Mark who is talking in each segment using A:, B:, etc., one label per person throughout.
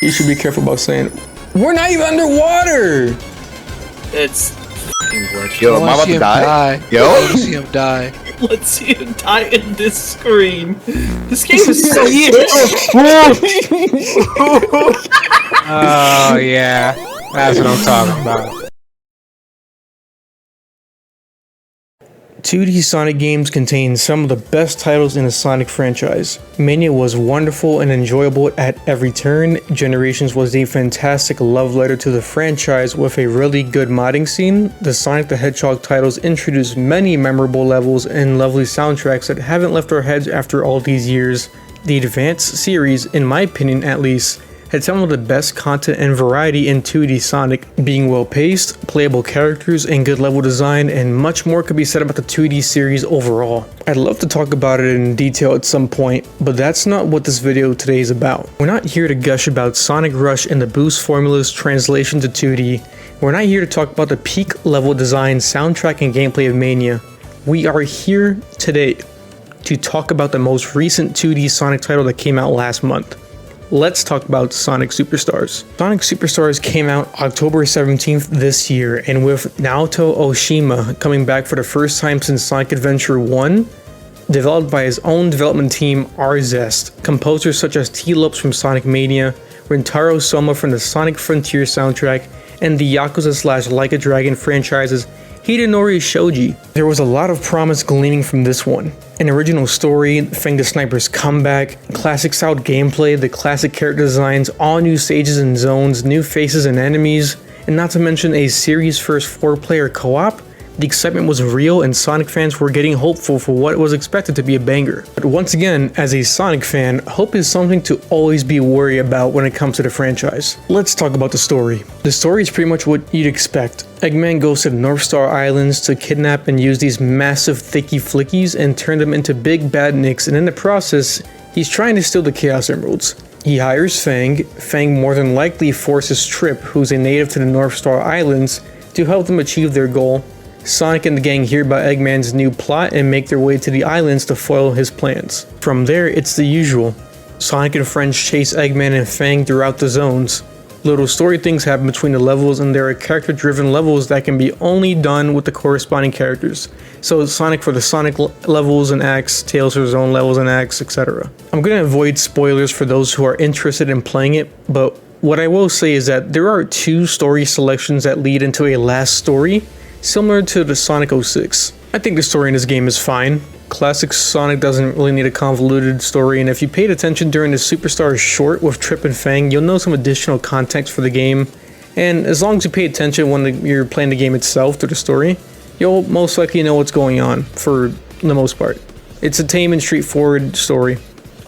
A: You should be careful about saying, we're not even underwater!
B: It's fucking glitch.
C: Yo, am I about to die? Yo?
D: I want to see him die.
B: Let's see him die in this screen. This game is so
D: Oh, yeah. That's what I'm talking about.
A: 2D Sonic games contain some of the best titles in the Sonic franchise. Mania was wonderful and enjoyable at every turn. Generations was a fantastic love letter to the franchise with a really good modding scene. The Sonic the Hedgehog titles introduced many memorable levels and lovely soundtracks that haven't left our heads after all these years. The Advanced series, in my opinion at least, had some of the best content and variety in 2D Sonic, being well paced, playable characters, and good level design, and much more could be said about the 2D series overall. I'd love to talk about it in detail at some point, but that's not what this video today is about. We're not here to gush about Sonic Rush and the boost formula's translation to 2D. We're not here to talk about the peak level design, soundtrack, and gameplay of Mania. We are here today to talk about the most recent 2D Sonic title that came out last month. Let's talk about Sonic Superstars. Sonic Superstars came out October 17th this year, and with Naoto Oshima coming back for the first time since Sonic Adventure 1, developed by his own development team Arzest, composers such as T-Lopes from Sonic Mania, Rintaro Soma from the Sonic Frontier soundtrack, and the Yakuza / Like a Dragon franchises Hidenori Shoji. There was a lot of promise gleaming from this one. An original story, Fang the Sniper's comeback, classic style gameplay, the classic character designs, all new stages and zones, new faces and enemies, and not to mention a series first 4-player co-op. The excitement was real and Sonic fans were getting hopeful for what was expected to be a banger. But once again, as a Sonic fan, hope is something to always be worried about when it comes to the franchise. Let's talk about the story. The story is pretty much what you'd expect. Eggman goes to the North Star Islands to kidnap and use these massive thicky flickies and turn them into big badniks, and in the process, he's trying to steal the Chaos Emeralds. He hires Fang. Fang more than likely forces Trip, who's a native to the North Star Islands, to help them achieve their goal. Sonic and the gang hear about Eggman's new plot and make their way to the islands to foil his plans. From there, it's the usual. Sonic and friends chase Eggman and Fang throughout the zones. Little story things happen between the levels, and there are character-driven levels that can be only done with the corresponding characters. So Sonic for the Sonic levels and acts, Tails for his own levels and acts, etc. I'm going to avoid spoilers for those who are interested in playing it, but what I will say is that there are 2 story selections that lead into a last story, similar to the Sonic 06. I think the story in this game is fine. Classic Sonic doesn't really need a convoluted story, and if you paid attention during the Superstars short with Trip and Fang, you'll know some additional context for the game. And as long as you pay attention when you're playing the game itself to the story, you'll most likely know what's going on for the most part. It's a tame and straightforward story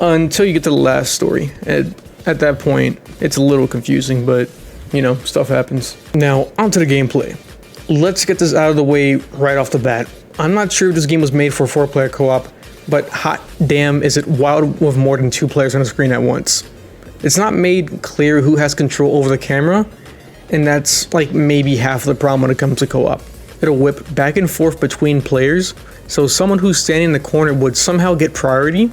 A: until you get to the last story. At that point, it's a little confusing, but you know, stuff happens. Now, onto the gameplay. Let's get this out of the way right off the bat. I'm not sure if this game was made for 4-player co-op, but hot damn is it wild with more than 2 players on the screen at once. It's not made clear who has control over the camera, and that's like maybe half the problem when it comes to co-op. It'll whip back and forth between players, so someone who's standing in the corner would somehow get priority,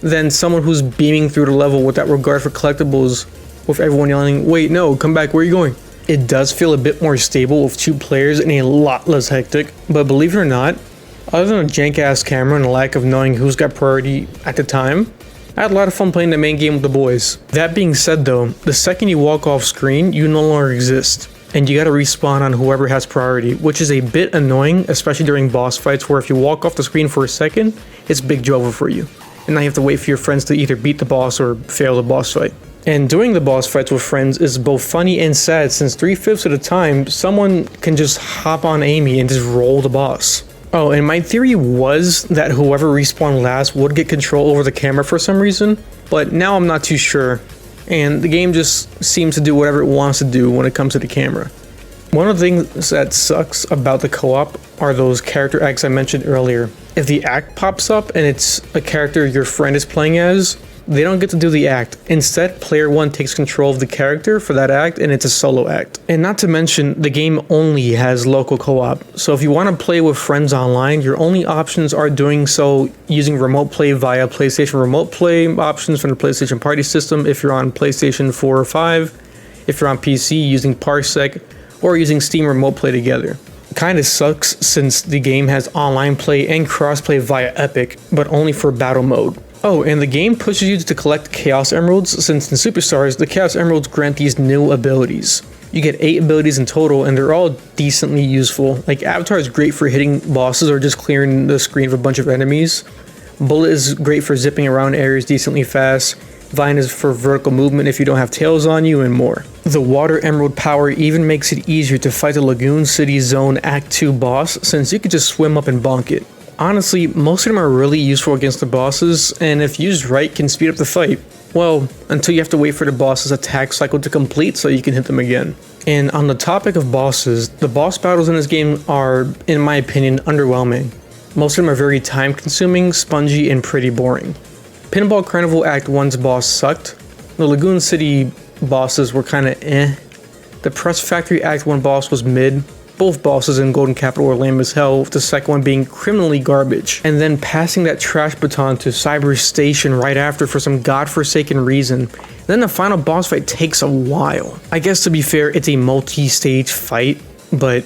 A: then someone who's beaming through the level without regard for collectibles, with everyone yelling, "Wait, no, come back, where are you going?" It does feel a bit more stable with 2 players and a lot less hectic, but believe it or not, other than a jank-ass camera and a lack of knowing who's got priority at the time, I had a lot of fun playing the main game with the boys. That being said though, the second you walk off screen, you no longer exist, and you gotta respawn on whoever has priority, which is a bit annoying, especially during boss fights where if you walk off the screen for a second, it's big trouble for you, and now you have to wait for your friends to either beat the boss or fail the boss fight. And doing the boss fights with friends is both funny and sad, since 3/5 of the time, someone can just hop on Amy and just roll the boss. Oh, and my theory was that whoever respawned last would get control over the camera for some reason, but now I'm not too sure, and the game just seems to do whatever it wants to do when it comes to the camera. One of the things that sucks about the co-op are those character acts I mentioned earlier. If the act pops up and it's a character your friend is playing as, They don't get to do the act. Instead, player 1 takes control of the character for that act, and it's a solo act. And not to mention, the game only has local co-op. So if you want to play with friends online, your only options are doing so using remote play via PlayStation Remote Play options from the PlayStation Party system if you're on PlayStation 4 or 5, if you're on PC using Parsec, or using Steam Remote Play together. Kinda sucks since the game has online play and crossplay via Epic, but only for battle mode. Oh, and the game pushes you to collect Chaos Emeralds, since in Superstars, the Chaos Emeralds grant these new abilities. You get 8 abilities in total, and they're all decently useful. Like, Avatar is great for hitting bosses or just clearing the screen of a bunch of enemies. Bullet is great for zipping around areas decently fast. Vine is for vertical movement if you don't have tails on you, and more. The Water Emerald power even makes it easier to fight the Lagoon City Zone Act 2 boss, since you could just swim up and bonk it. Honestly, most of them are really useful against the bosses, and if used right, can speed up the fight. Well, until you have to wait for the boss's attack cycle to complete so you can hit them again. And on the topic of bosses, the boss battles in this game are, in my opinion, underwhelming. Most of them are very time consuming, spongy, and pretty boring. Pinball Carnival Act 1's boss sucked. The Lagoon City bosses were kinda eh. The Press Factory Act 1 boss was mid. Both bosses in Golden Capital were lame as hell, with the second one being criminally garbage. And then passing that trash baton to Cyber Station right after for some godforsaken reason. Then the final boss fight takes a while. I guess to be fair, it's a multi-stage fight, but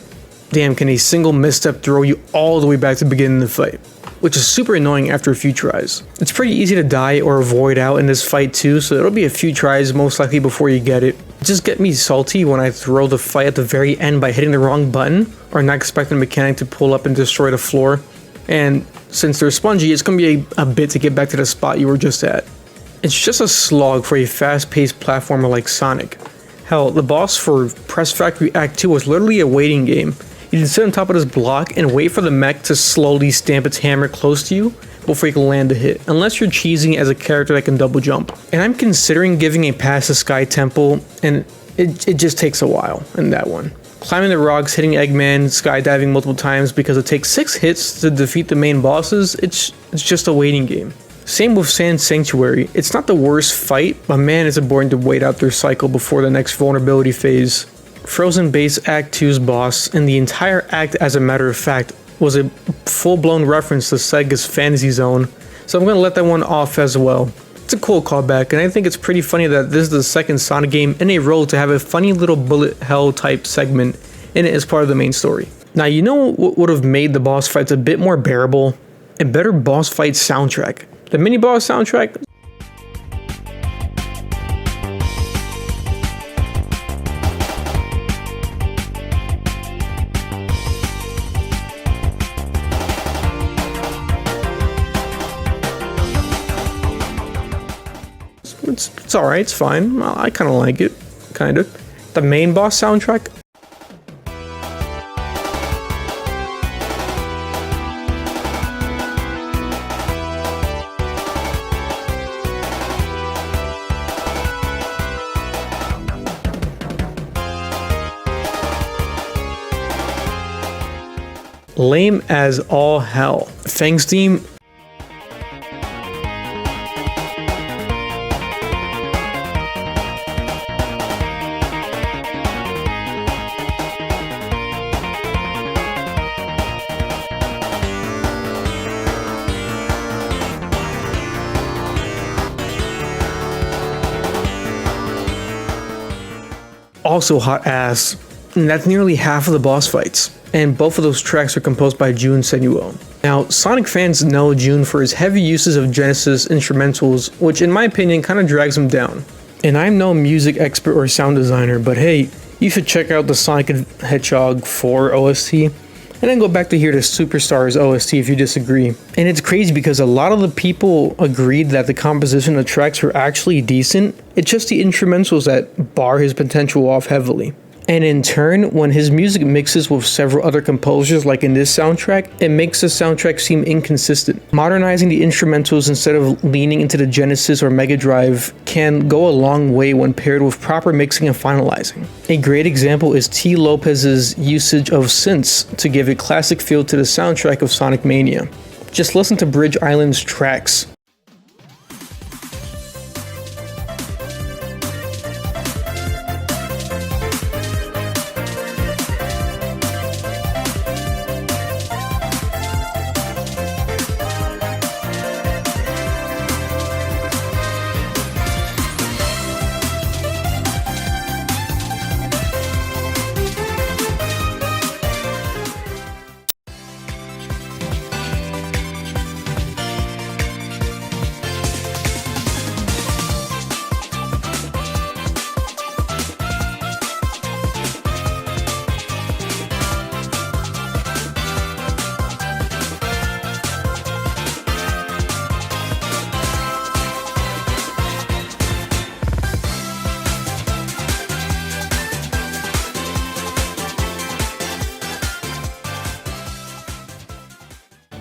A: damn, can a single misstep throw you all the way back to the beginning of the fight? Which is super annoying after a few tries. It's pretty easy to die or avoid out in this fight too, so it'll be a few tries most likely before you get it. Just get me salty when I throw the fight at the very end by hitting the wrong button, or not expecting the mechanic to pull up and destroy the floor. And since they're spongy, it's gonna be a bit to get back to the spot you were just at. It's just a slog for a fast-paced platformer like Sonic. Hell, the boss for Press Factory Act 2 was literally a waiting game. You can sit on top of this block and wait for the mech to slowly stamp its hammer close to you before you can land a hit, unless you're cheesing as a character that can double jump. And I'm considering giving a pass to Sky Temple, and it just takes a while in that one. Climbing the rocks, hitting Eggman, skydiving multiple times because it takes 6 hits to defeat the main bosses, it's just a waiting game. Same with Sand Sanctuary. It's not the worst fight, but man, is it boring to wait out their cycle before the next vulnerability phase. Frozen Base Act 2's boss, and the entire act as a matter of fact, was a full-blown reference to Sega's Fantasy Zone, so I'm gonna let that one off as well. It's a cool callback, and I think it's pretty funny that this is the second Sonic game in a row to have a funny little bullet hell type segment in it as part of the main story. Now, you know what would have made the boss fights a bit more bearable? A better boss fight soundtrack. The mini-boss soundtrack? It's alright, it's fine. I kind of like it. Kinda. The main boss soundtrack? Lame as all hell. Fang's theme? Also hot ass, and that's nearly half of the boss fights. And both of those tracks are composed by Jun Senuo. Now, Sonic fans know Jun for his heavy uses of Genesis instrumentals, which in my opinion kind of drags him down. And I'm no music expert or sound designer, but hey, you should check out the Sonic the Hedgehog 4 OST, and then go back to hear the Superstars OST if you disagree. And it's crazy because a lot of the people agreed that the composition of the tracks were actually decent. It's just the instrumentals that bar his potential off heavily. And in turn, when his music mixes with several other composers like in this soundtrack, it makes the soundtrack seem inconsistent. Modernizing the instrumentals instead of leaning into the Genesis or Mega Drive can go a long way when paired with proper mixing and finalizing. A great example is T. Lopez's usage of synths to give a classic feel to the soundtrack of Sonic Mania. Just listen to Bridge Island's tracks.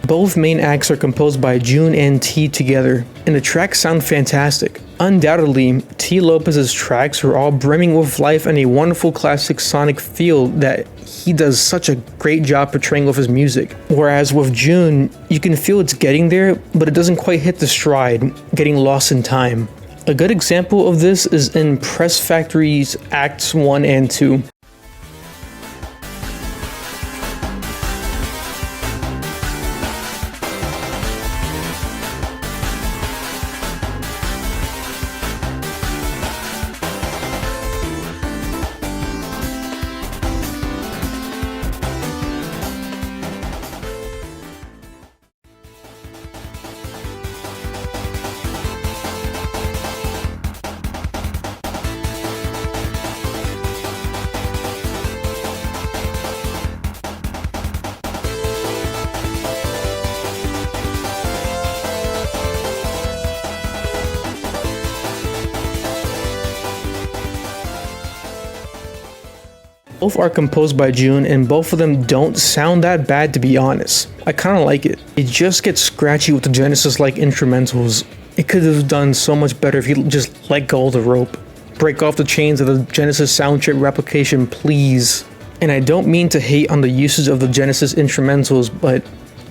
A: Both main acts are composed by June and T together, and the tracks sound fantastic. Undoubtedly, T. Lopez's tracks are all brimming with life and a wonderful classic Sonic feel that he does such a great job portraying with his music. Whereas with June, you can feel it's getting there, but it doesn't quite hit the stride, getting lost in time. A good example of this is in Press Factory's Acts 1 and 2. Both are composed by June, and both of them don't sound that bad, to be honest. I kinda like it. It just gets scratchy with the Genesis-like instrumentals. It could have done so much better if you just let go of the rope. Break off the chains of the Genesis soundtrack replication, please. And I don't mean to hate on the usage of the Genesis instrumentals, but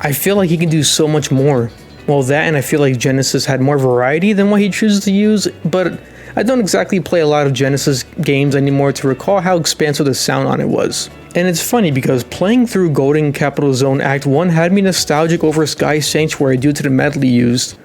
A: I feel like he can do so much more. Well, that, and I feel like Genesis had more variety than what he chooses to use, but I don't exactly play a lot of Genesis games anymore to recall how expansive the sound on it was. And it's funny because playing through Golden Capital Zone Act 1 had me nostalgic over Sky Sanctuary due to the medley used.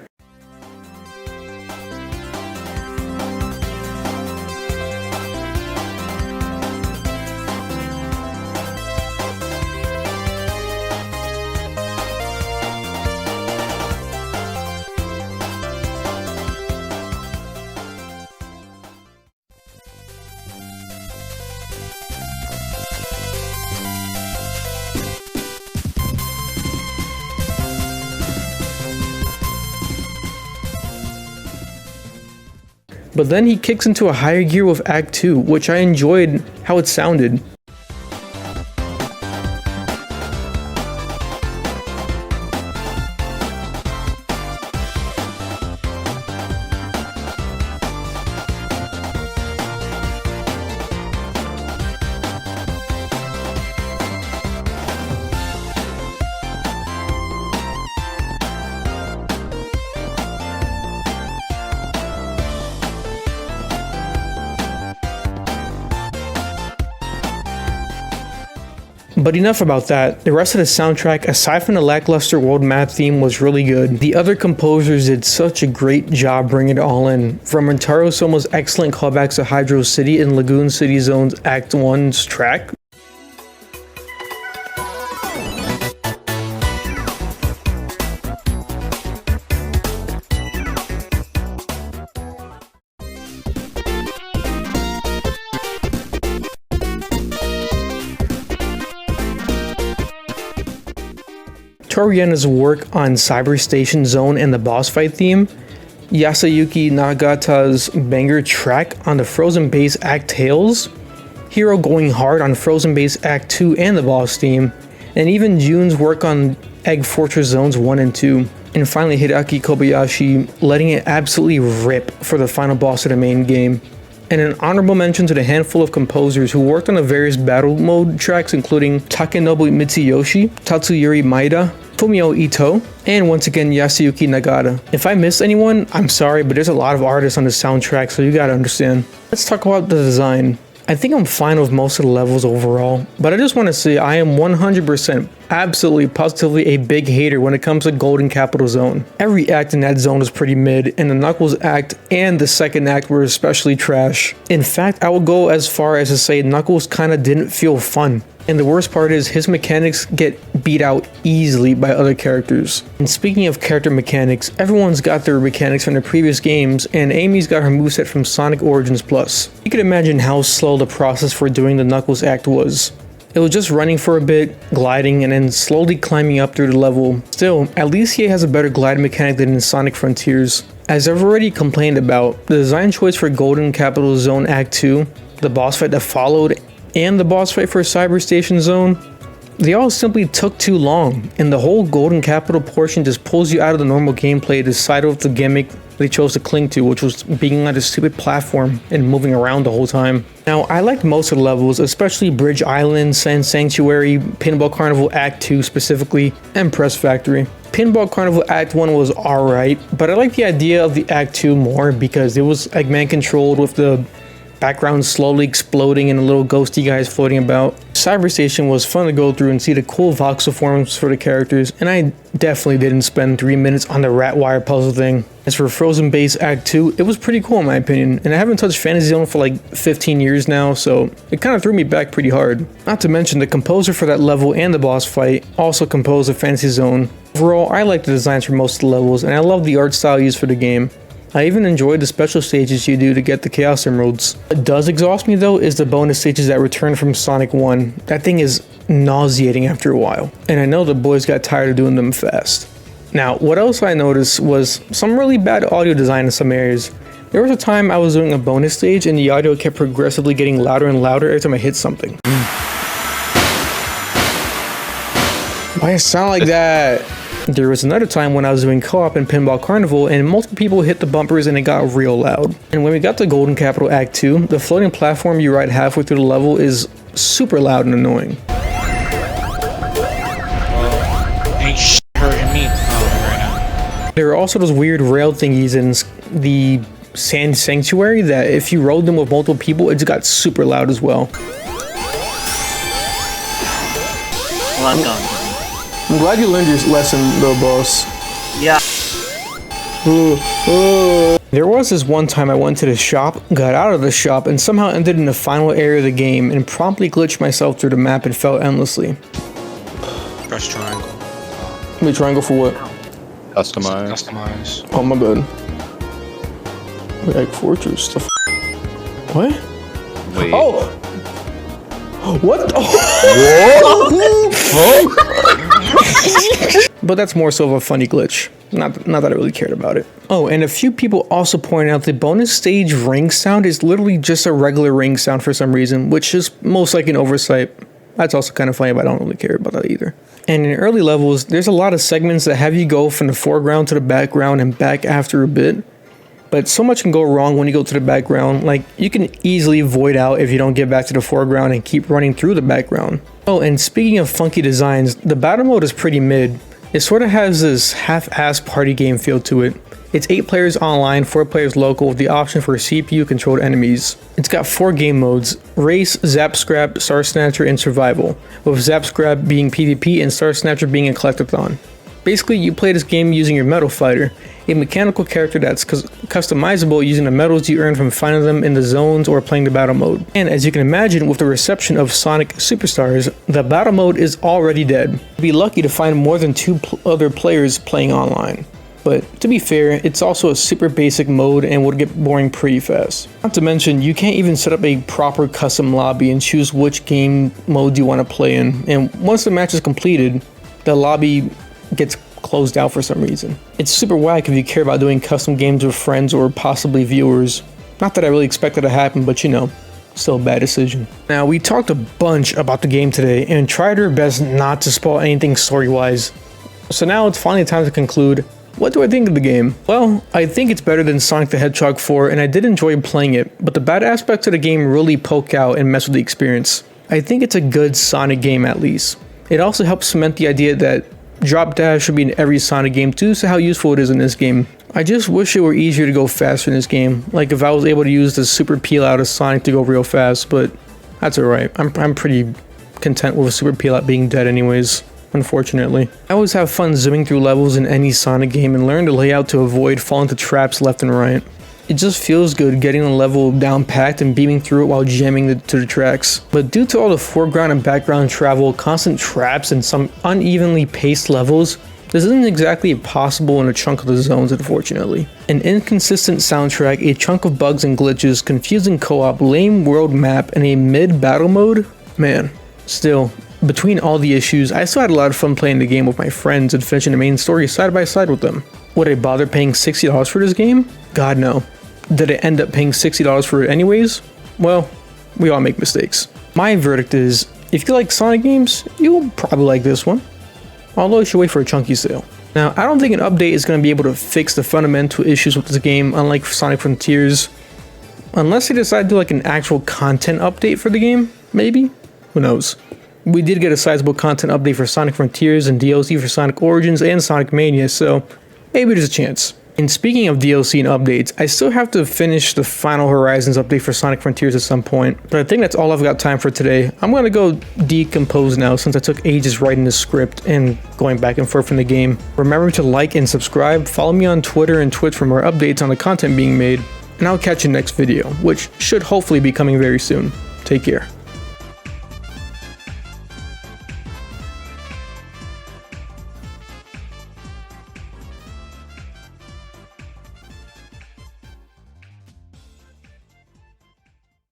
A: But then he kicks into a higher gear with Act 2, which I enjoyed how it sounded. But enough about that. The rest of the soundtrack, aside from the lackluster world map theme, was really good. The other composers did such a great job bringing it all in. From Rentaro Soma's excellent callbacks to Hydro City and Lagoon City Zone's Act 1's track, Toriyama's work on Cyber Station Zone and the boss fight theme, Yasuyuki Nagata's banger track on the Frozen Base Act Tales, Hero going hard on Frozen Base Act 2 and the boss theme, and even June's work on Egg Fortress Zones 1 and 2, and finally Hideaki Kobayashi letting it absolutely rip for the final boss of the main game. And an honorable mention to the handful of composers who worked on the various battle mode tracks, including Takenobu Mitsuyoshi, Tatsuyori Maeda, Fumio Ito, and once again Yasuyuki Nagata. If I missed anyone, I'm sorry, but there's a lot of artists on the soundtrack, so you gotta understand. Let's talk about the design. I think I'm fine with most of the levels overall, but I just want to say I am 100% absolutely positively a big hater when it comes to Golden Capital Zone. Every act in that zone is pretty mid, and the Knuckles act and the second act were especially trash. In fact, I would go as far as to say Knuckles kinda didn't feel fun. And the worst part is his mechanics get beat out easily by other characters. And speaking of character mechanics, everyone's got their mechanics from the previous games, and Amy's got her moveset from Sonic Origins Plus. You can imagine how slow the process for doing the Knuckles act was. It was just running for a bit, gliding, and then slowly climbing up through the level. Still, at least he has a better glide mechanic than in Sonic Frontiers. As I've already complained about, the design choice for Golden Capital Zone Act 2, the boss fight that followed, and the boss fight for Cyber Station Zone, They all simply took too long, and the whole golden capital portion just pulls you out of the normal gameplay to decide with the gimmick they chose to cling to, which was being on a stupid platform and moving around the whole time. Now, I liked most of the levels, especially Bridge Island, Sand Sanctuary, Pinball Carnival Act 2 specifically, and Press Factory. Pinball Carnival Act 1 was alright, but I like the idea of the Act 2 more because it was Eggman controlled with the background slowly exploding and the little ghosty guys floating about. Cyber Station was fun to go through and see the cool voxel forms for the characters, and I definitely didn't spend 3 minutes on the rat wire puzzle thing. As for Frozen Base Act 2, it was pretty cool in my opinion, and I haven't touched Fantasy Zone for like 15 years now, so it kind of threw me back pretty hard. Not to mention the composer for that level and the boss fight also composed of Fantasy Zone. Overall, I like the designs for most of the levels, and I love the art style used for the game. I even enjoyed the special stages you do to get the Chaos Emeralds. What does exhaust me though is the bonus stages that return from Sonic 1. That thing is nauseating after a while, and I know the boys got tired of doing them fast. Now, what else I noticed was some really bad audio design in some areas. There was a time I was doing a bonus stage and the audio kept progressively getting louder and louder every time I hit something. Why it sound like that? There was another time when I was doing co-op in Pinball Carnival and multiple people hit the bumpers and it got real loud. And when we got to Golden Capital Act 2, the floating platform you ride halfway through the level is super loud and annoying.
D: Ain't shit hurting me right now.
A: There are also those weird rail thingies in the Sand Sanctuary that if you rode them with multiple people, it just got super loud as well.
B: Well, I'm gone.
A: I'm glad you learned your lesson though, boss.
B: Yeah.
A: There was this one time I went to the shop, got out of the shop, and somehow ended in the final area of the game and promptly glitched myself through the map and fell endlessly.
D: Press triangle.
A: Wait, triangle for what?
C: Customize.
D: Customize.
A: Oh, my bad. Wait, Egg Fortress. The what?
C: Wait.
A: Oh! What? But that's more so of a funny glitch. Not that I really cared about it. Oh, and a few people also pointed out the bonus stage ring sound is literally just a regular ring sound for some reason, which is most likely an oversight. That's also kind of funny, but I don't really care about that either. And in early levels, there's a lot of segments that have you go from the foreground to the background and back after a bit. But so much can go wrong when you go to the background. Like, you can easily void out if you don't get back to the foreground and keep running through the background. Oh, and speaking of funky designs, the battle mode is pretty mid. It sort of has this half-assed party game feel to it. It's 8 players online, 4 players local, with the option for CPU-controlled enemies. It's got 4 game modes: Race, Zap Scrap, Star Snatcher, and Survival, with Zap Scrap being PvP and Star Snatcher being a collectathon. Basically, you play this game using your Metal Fighter, a mechanical character that's customizable using the medals you earn from finding them in the zones or playing the battle mode. And as you can imagine, with the reception of Sonic Superstars, the battle mode is already dead. You'd be lucky to find more than 2 other players playing online. But to be fair, it's also a super basic mode and would get boring pretty fast. Not to mention, you can't even set up a proper custom lobby and choose which game mode you want to play in. And once the match is completed, the lobby gets closed out for some reason. It's super whack if you care about doing custom games with friends or possibly viewers. Not that I really expect that to happen, but you know, still a bad decision. Now, we talked a bunch about the game today and tried our best not to spoil anything story-wise. So now it's finally time to conclude. What do I think of the game? Well, I think it's better than Sonic the Hedgehog 4 and I did enjoy playing it, but the bad aspects of the game really poke out and mess with the experience. I think it's a good Sonic game at least. It also helps cement the idea that drop dash should be in every Sonic game due to how useful it is in this game. I just wish it were easier to go faster in this game, like if I was able to use the super peel out of Sonic to go real fast, but that's alright. I'm pretty content with super peel out being dead anyways, unfortunately. I always have fun zooming through levels in any Sonic game and learn the layout to avoid falling into traps left and right. It just feels good getting the level down packed and beaming through it while jamming to the tracks. But due to all the foreground and background travel, constant traps, and some unevenly paced levels, this isn't exactly possible in a chunk of the zones, unfortunately. An inconsistent soundtrack, a chunk of bugs and glitches, confusing co-op, lame world map, and a mid-battle mode? Man, still, between all the issues, I still had a lot of fun playing the game with my friends and finishing the main story side by side with them. Would I bother paying $60 for this game? God no. Did I end up paying $60 for it anyways? Well, we all make mistakes. My verdict is, If you like Sonic games, you'll probably like this one, although you should wait for a chunky sale. Now, I don't think an update is going to be able to fix the fundamental issues with this game, unlike Sonic Frontiers. Unless they decide to do like an actual content update for the game, maybe? Who knows? We did get a sizable content update for Sonic Frontiers and DLC for Sonic Origins and Sonic Mania, so maybe there's a chance. And speaking of DLC and updates, I still have to finish the final Horizons update for Sonic Frontiers at some point, but I think that's all I've got time for today. I'm going to go decompose now since I took ages writing the script and going back and forth in the game. Remember to like and subscribe, follow me on Twitter and Twitch for more updates on the content being made, and I'll catch you next video, which should hopefully be coming very soon. Take care.